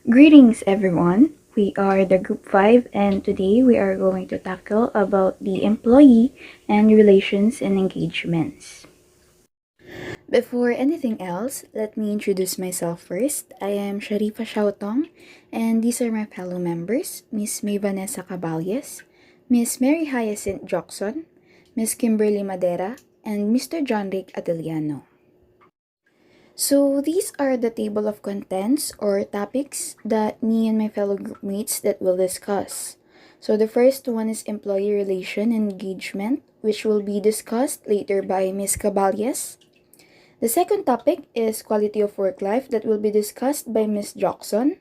Greetings everyone. We are the group 5 and today we are going to tackle about the employee and relations and engagements. Before anything else, let me introduce myself first. I am Sharifa Shautong and these are my fellow members, Miss May Vanessa Caballes, Miss Mary Hyacinth Jockson, Miss Kimberly Madera, and Mr. John Rick Adeliano. So these are the table of contents or topics that me and my fellow groupmates that will discuss. So the first one is employee relation and engagement, which will be discussed later by Ms. Caballes. The second topic is quality of work life that will be discussed by Ms. Jackson.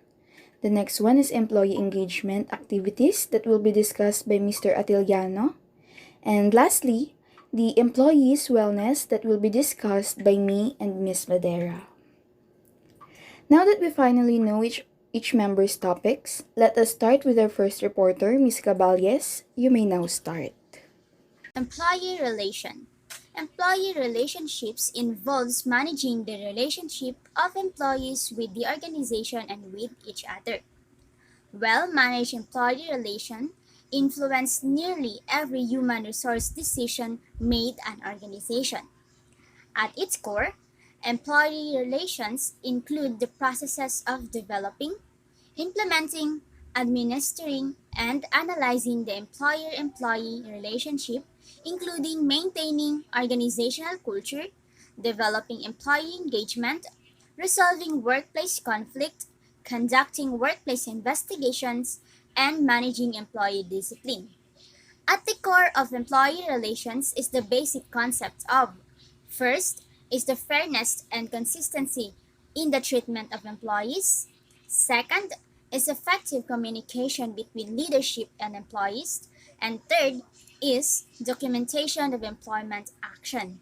The next one is employee engagement activities that will be discussed by Mr. Atiliano. And lastly, the employees' wellness that will be discussed by me and Ms. Madera. Now that we finally know each member's topics, let us start with our first reporter, Ms. Caballes. You may now start. Employee relation. Employee relationships involves managing the relationship of employees with the organization and with each other. Well-managed employee relation influence nearly every human resource decision made an organization. At its core, employee relations include the processes of developing, implementing, administering, and analyzing the employer-employee relationship, including maintaining organizational culture, developing employee engagement, resolving workplace conflict, conducting workplace investigations, and managing employee discipline. At the core of employee relations is the basic concept of first is the fairness and consistency in the treatment of employees. Second is effective communication between leadership and employees. And third is documentation of employment action.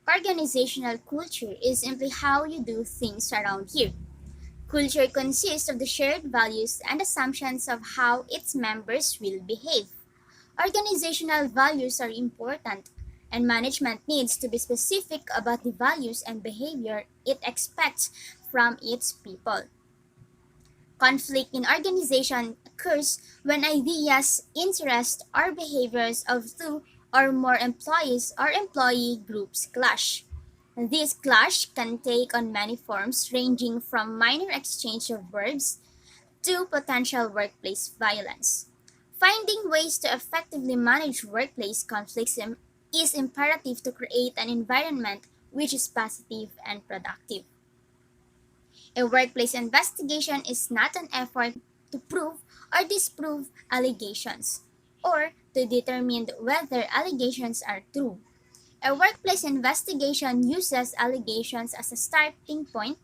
Organizational culture is simply how you do things around here. Culture consists of the shared values and assumptions of how its members will behave. Organizational values are important, and management needs to be specific about the values and behavior it expects from its people. Conflict in organization occurs when ideas, interests, or behaviors of two or more employees or employee groups clash. This clash can take on many forms, ranging from minor exchange of words to potential workplace violence. Finding ways to effectively manage workplace conflicts is imperative to create an environment which is positive and productive. A workplace investigation is not an effort to prove or disprove allegations or to determine whether allegations are true. A workplace investigation uses allegations as a starting point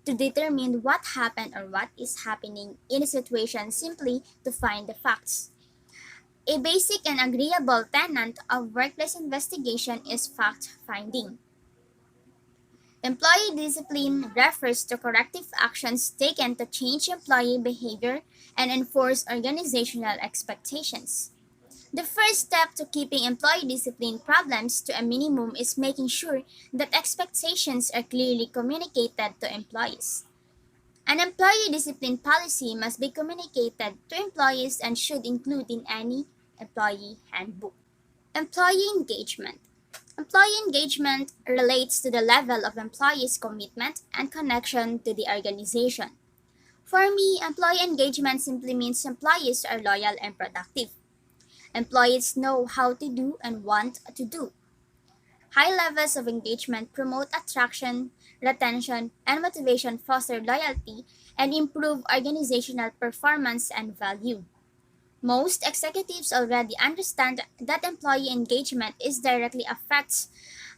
to determine what happened or what is happening in a situation simply to find the facts. A basic and agreeable tenet of workplace investigation is fact finding. Employee discipline refers to corrective actions taken to change employee behavior and enforce organizational expectations. The first step to keeping employee discipline problems to a minimum is making sure that expectations are clearly communicated to employees. An employee discipline policy must be communicated to employees and should include in any employee handbook. Employee engagement. Employee engagement relates to the level of employees' commitment and connection to the organization. For me, employee engagement simply means employees are loyal and productive. Employees know how to do and want to do. High levels of engagement promote attraction, retention, and motivation, foster loyalty, and improve organizational performance and value. Most executives already understand that employee engagement is directly affects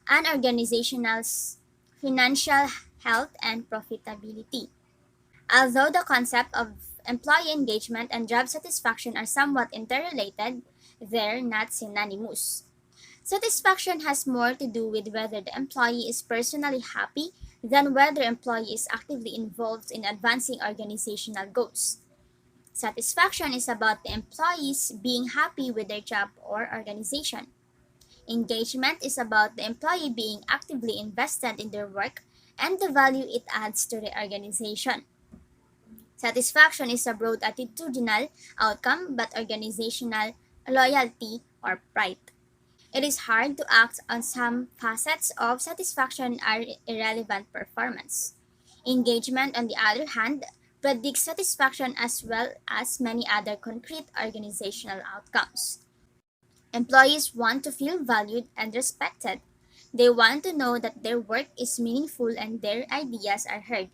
an organization's financial health and profitability. Although the concept of employee engagement and job satisfaction are somewhat interrelated, they're not synonymous. Satisfaction has more to do with whether the employee is personally happy than whether employee is actively involved in advancing organizational goals. Satisfaction is about the employees being happy with their job or organization. Engagement is about the employee being actively invested in their work and the value it adds to the organization. Satisfaction is a broad attitudinal outcome, but organizational loyalty or pride. It is hard to act on some facets of satisfaction are irrelevant performance. Engagement, on the other hand, predicts satisfaction as well as many other concrete organizational outcomes. Employees want to feel valued and respected. They want to know that their work is meaningful and their ideas are heard.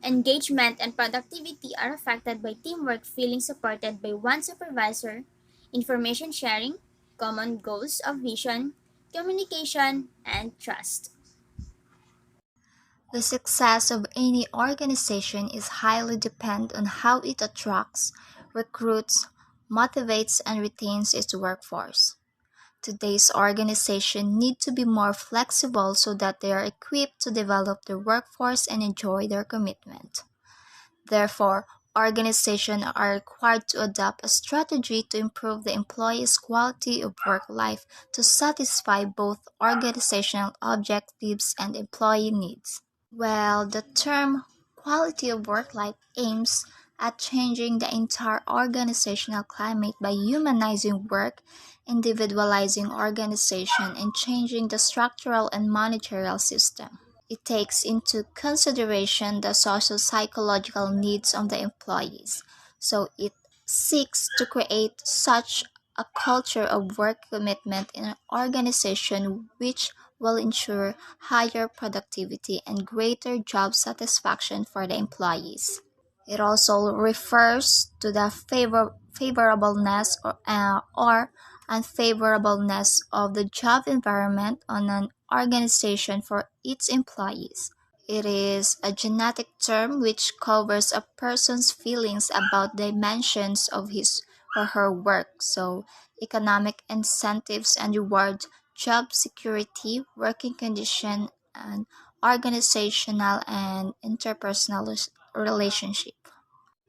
Engagement and productivity are affected by teamwork, feeling supported by one supervisor, information sharing, common goals of vision, communication, and trust. The success of any organization is highly dependent on how it attracts, recruits, motivates, and retains its workforce. Today's organizations need to be more flexible so that they are equipped to develop their workforce and enjoy their commitment. Therefore, organizations are required to adopt a strategy to improve the employees' quality of work life to satisfy both organizational objectives and employee needs. Well, the term quality of work life aims at changing the entire organizational climate by humanizing work, individualizing organization, and changing the structural and managerial system. It takes into consideration the social psychological needs of the employees. So it seeks to create such a culture of work commitment in an organization which will ensure higher productivity and greater job satisfaction for the employees. It also refers to the favorableness or unfavorableness of the job environment on an organization for its employees. It is a genetic term which covers a person's feelings about dimensions of his or her work, so economic incentives and rewards, job security, working condition, and organizational and interpersonal relationship.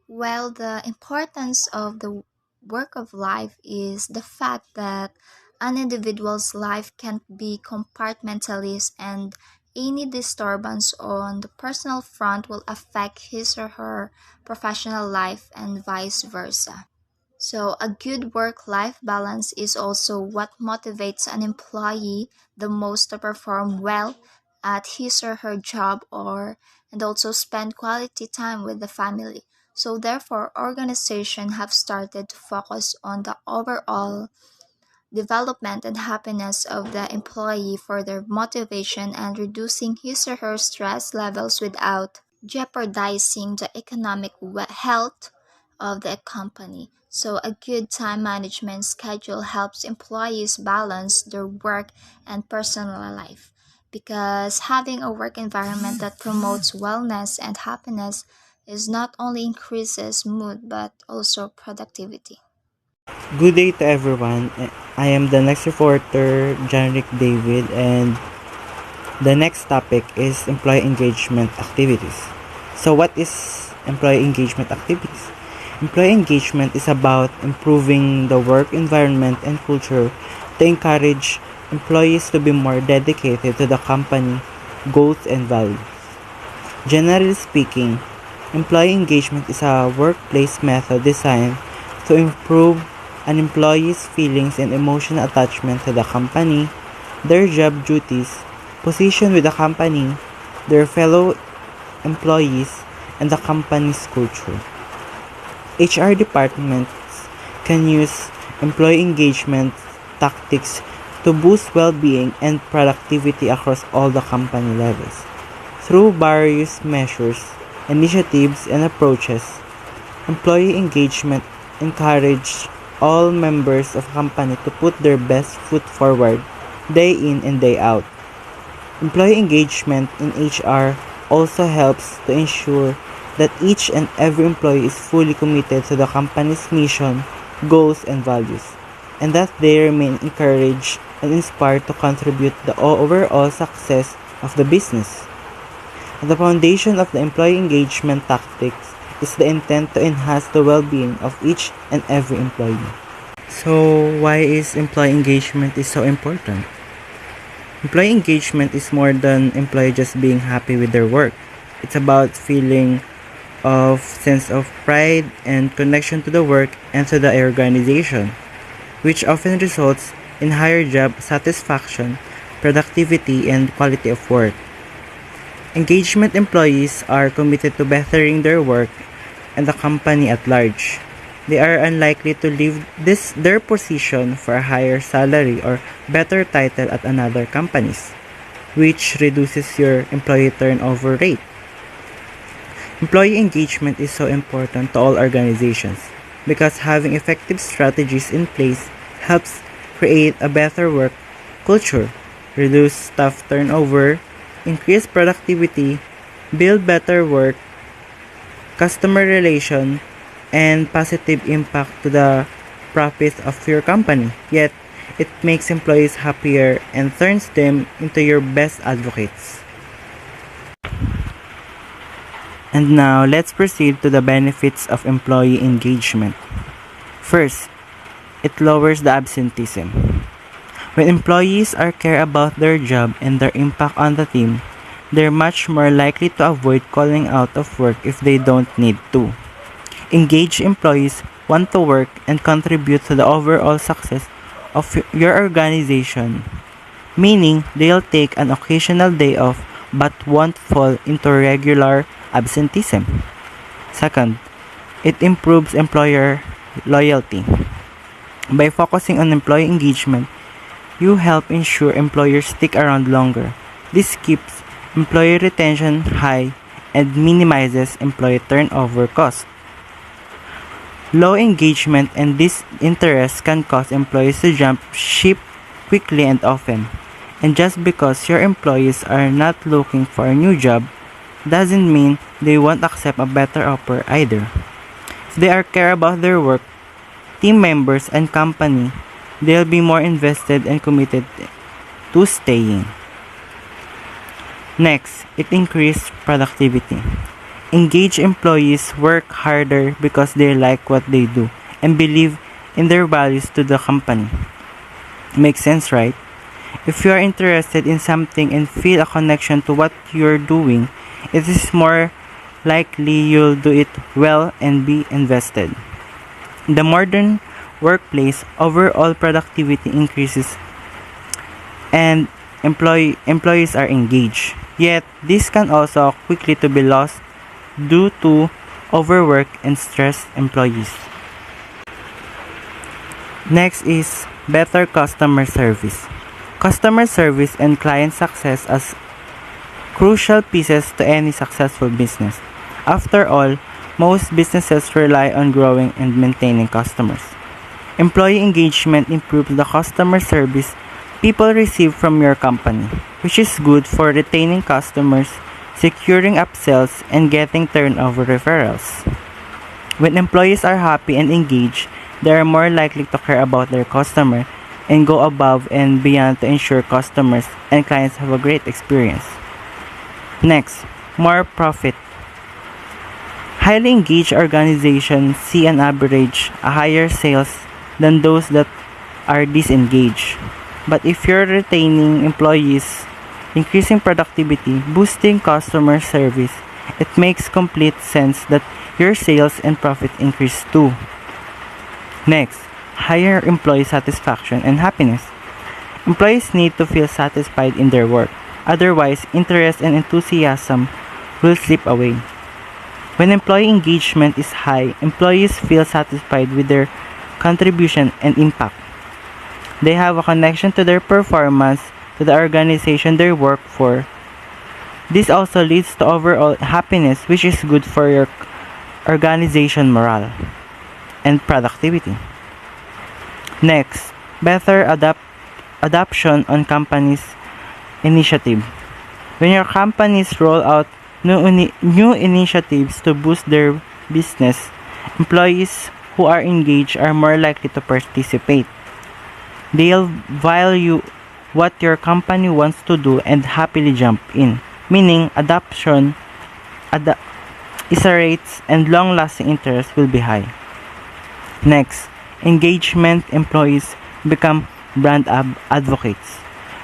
Well, the importance of the work of life is the fact that an individual's life can't be compartmentalized and any disturbance on the personal front will affect his or her professional life and vice versa. So, a good work life balance is also what motivates an employee the most to perform well at his or her job or and also spend quality time with the family. So, therefore, organizations have started to focus on the overall development and happiness of the employee for their motivation and reducing his or her stress levels without jeopardizing the economic health of the company. So, a good time management schedule helps employees balance their work and personal life because having a work environment that promotes wellness and happiness is not only increases mood but also productivity. Good day to everyone. I am the next reporter, Janrik David, and the next topic is employee engagement activities. So, what is employee engagement activities? Employee engagement is about improving the work environment and culture to encourage employees to be more dedicated to the company goals and values. Generally speaking, employee engagement is a workplace method designed to improve an employee's feelings and emotional attachment to the company, their job duties, position with the company, their fellow employees, and the company's culture. HR departments can use employee engagement tactics to boost well-being and productivity across all the company levels. Through various measures, initiatives, and approaches, employee engagement encourage all members of company to put their best foot forward day in and day out. Employee engagement in HR also helps to ensure that each and every employee is fully committed to the company's mission, goals, and values, and that they remain encouraged and inspired to contribute the overall success of the business. At the foundation of the employee engagement tactics is the intent to enhance the well-being of each and every employee. So, why is employee engagement is so important? Employee engagement is more than employee just being happy with their work. It's about feeling of sense of pride and connection to the work and to the organization, which often results in higher job satisfaction, productivity, and quality of work. Engagement employees are committed to bettering their work and the company at large. They are unlikely to leave their position for a higher salary or better title at another companies, which reduces your employee turnover rate. Employee engagement is so important to all organizations because having effective strategies in place helps create a better work culture, reduce staff turnover, increase productivity, build better work, customer relation, and positive impact to the profits of your company. Yet, it makes employees happier and turns them into your best advocates. And now, let's proceed to the benefits of employee engagement. First, it lowers the absenteeism. When employees are care about their job and their impact on the team, they're much more likely to avoid calling out of work if they don't need to. Engaged employees want to work and contribute to the overall success of your organization, meaning they'll take an occasional day off but won't fall into regular absenteeism. Second, it improves employer loyalty. By focusing on employee engagement, you help ensure employers stick around longer. This keeps employee retention high and minimizes employee turnover costs. Low engagement and disinterest can cause employees to jump ship quickly and often. And just because your employees are not looking for a new job doesn't mean they won't accept a better offer either. If they are care about their work, team members, and company, they'll be more invested and committed to staying. Next, it increases productivity. Engaged employees work harder because they like what they do and believe in their values to the company. Makes sense, right? If you are interested in something and feel a connection to what you're doing, it is more likely you'll do it well and be invested. In the modern workplace, overall productivity increases and employees are engaged. Yet, this can also quickly to be lost due to overwork and stressed employees. Next is better customer service. Customer service and client success as crucial pieces to any successful business. After all, most businesses rely on growing and maintaining customers. Employee engagement improves the customer service people receive from your company, which is good for retaining customers, securing upsells, and getting turnover referrals. When employees are happy and engaged, they are more likely to care about their customer and go above and beyond to ensure customers and clients have a great experience. Next, more profit. Highly engaged organizations see on average a higher sales than those that are disengaged. But if you're retaining employees, increasing productivity, boosting customer service, it makes complete sense that your sales and profit increase too. Next, higher employee satisfaction and happiness. Employees need to feel satisfied in their work. Otherwise, interest and enthusiasm will slip away. When employee engagement is high, employees feel satisfied with their contribution and impact. They have a connection to their performance, to the organization they work for. This also leads to overall happiness, which is good for your organization morale and productivity. Next, better adoption on companies' initiative. When your companies roll out new initiatives to boost their business, employees who are engaged are more likely to participate. They'll value what your company wants to do and happily jump in, meaning adoption rates and long-lasting interest will be high. Next, engagement employees become brand advocates.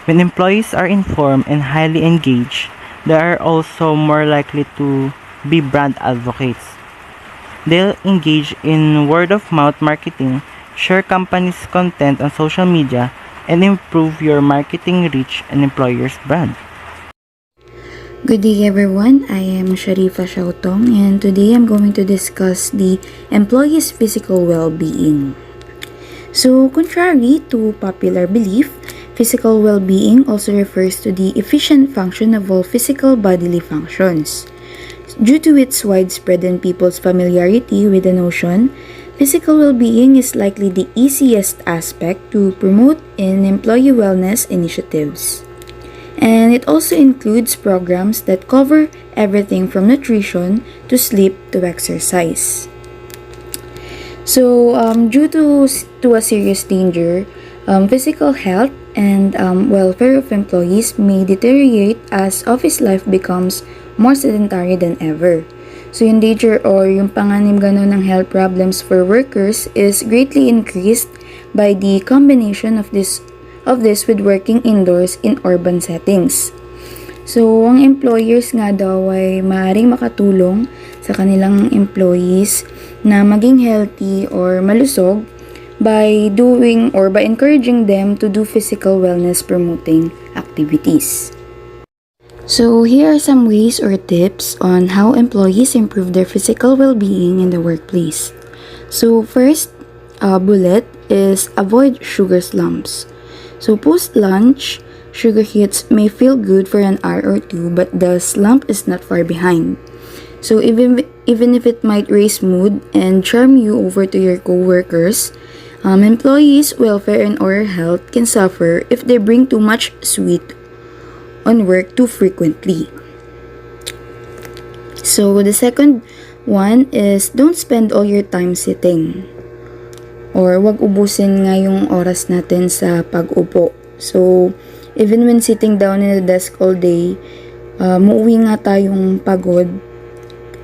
When employees are informed and highly engaged, they are also more likely to be brand advocates. They'll engage in word-of-mouth marketing, share company's content on social media, and improve your marketing reach and employer's brand. Good day everyone, I am Sharifa Shautong and today I'm going to discuss the employee's physical well-being. So, contrary to popular belief, physical well-being also refers to the efficient function of all physical bodily functions. Due to its widespread and people's familiarity with the notion, physical well-being is likely the easiest aspect to promote in employee wellness initiatives. And it also includes programs that cover everything from nutrition to sleep to exercise. So, due to a serious danger, physical health and welfare of employees may deteriorate as office life becomes more sedentary than ever. So, yung danger or yung panganib gano'n ng health problems for workers is greatly increased by the combination of this with working indoors in urban settings. So, ang employers nga daw ay maaaring makatulong sa kanilang employees na maging healthy or malusog by doing or by encouraging them to do physical wellness promoting activities. So, here are some ways or tips on how employees improve their physical well-being in the workplace. So, first bullet is avoid sugar slumps. So post-lunch, sugar hits may feel good for an hour or two, but the slump is not far behind. So even if it might raise mood and charm you over to your coworkers, employees' welfare and oral health can suffer if they bring too much sweet on work too frequently. So the second one is don't spend all your time sitting. Or wag ubusin nga yung oras natin sa pag-upo. So, even when sitting down in the desk all day, muuwi nga tayong pagod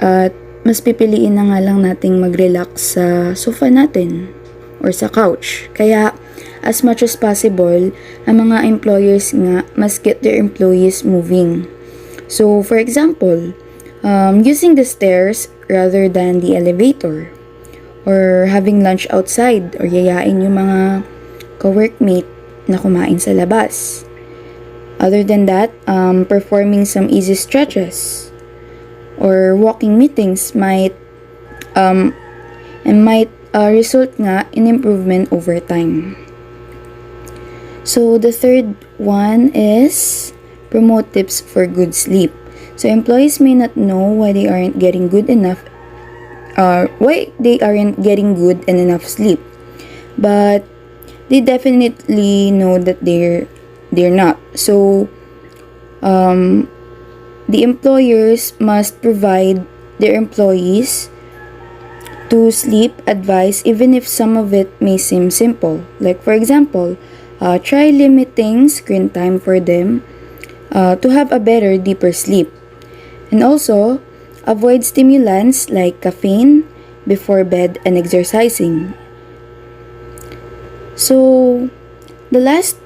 at mas pipiliin na nga lang nating mag-relax sa sofa natin or sa couch. Kaya, as much as possible, ang mga employers nga must get their employees moving. So, for example, using the stairs rather than the elevator. Or having lunch outside or yayain yung mga co-workmate na kumain sa labas. Other than that, performing some easy stretches or walking meetings might result nga in improvement over time. So the third one is promote tips for good sleep. So employees may not know why they aren't getting good and enough sleep, but they definitely know that they're not. So the employers must provide their employees to sleep advice even if some of it may seem simple. Like for example, try limiting screen time for them to have a better, deeper sleep. And also, avoid stimulants like caffeine before bed and exercising. So, the last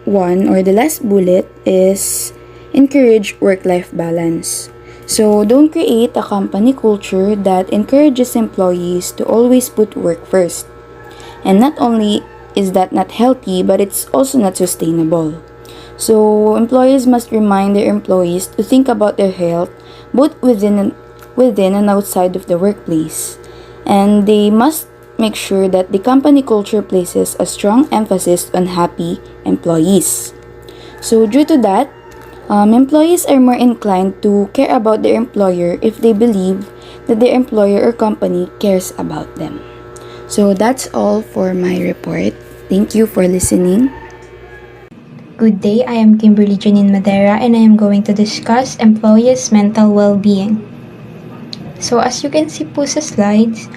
one or the last bullet is encourage work-life balance. So, don't create a company culture that encourages employees to always put work first. And not only is that not healthy, but it's also not sustainable. So, employers must remind their employees to think about their health both within and outside of the workplace. And they must make sure that the company culture places a strong emphasis on happy employees. So due to that, employees are more inclined to care about their employer if they believe that their employer or company cares about them. So that's all for my report. Thank you for listening. Good day, I am Kimberly Janine Madera and I am going to discuss employees' mental well-being. So as you can see po sa slides,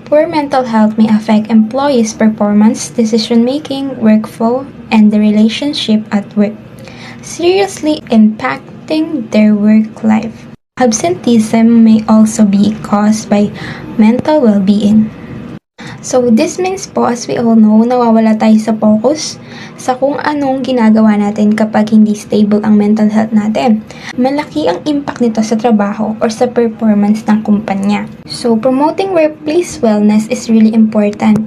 poor mental health may affect employees' performance, decision-making, workflow, and the relationship at work, seriously impacting their work life. Absenteeism may also be caused by mental well-being. So this means po, as we all know, nawawala tayo sa focus sa kung anong ginagawa natin kapag hindi stable ang mental health natin. Malaki ang impact nito sa trabaho or sa performance ng kumpanya. So promoting workplace wellness is really important.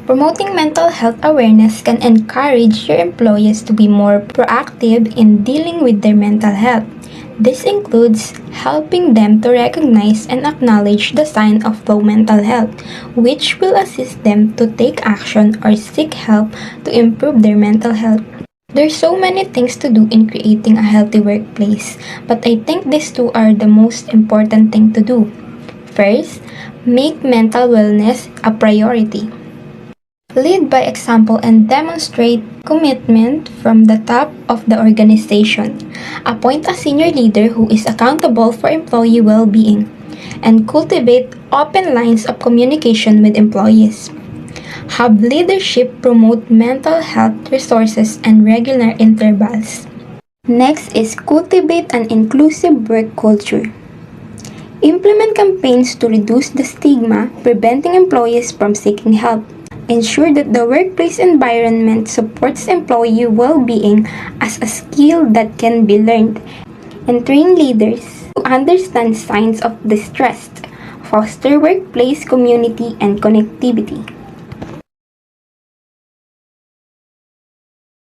Promoting mental health awareness can encourage your employees to be more proactive in dealing with their mental health. This includes helping them to recognize and acknowledge the sign of low mental health, which will assist them to take action or seek help to improve their mental health. There's so many things to do in creating a healthy workplace, but I think these two are the most important thing to do. First, make mental wellness a priority. Lead by example and demonstrate commitment from the top of the organization. Appoint a senior leader who is accountable for employee well-being, and cultivate open lines of communication with employees. Have leadership promote mental health resources and regular intervals. Next is cultivate an inclusive work culture. Implement campaigns to reduce the stigma preventing employees from seeking help. Ensure that the workplace environment supports employee well-being as a skill that can be learned, and train leaders to understand signs of distress, foster workplace community and connectivity.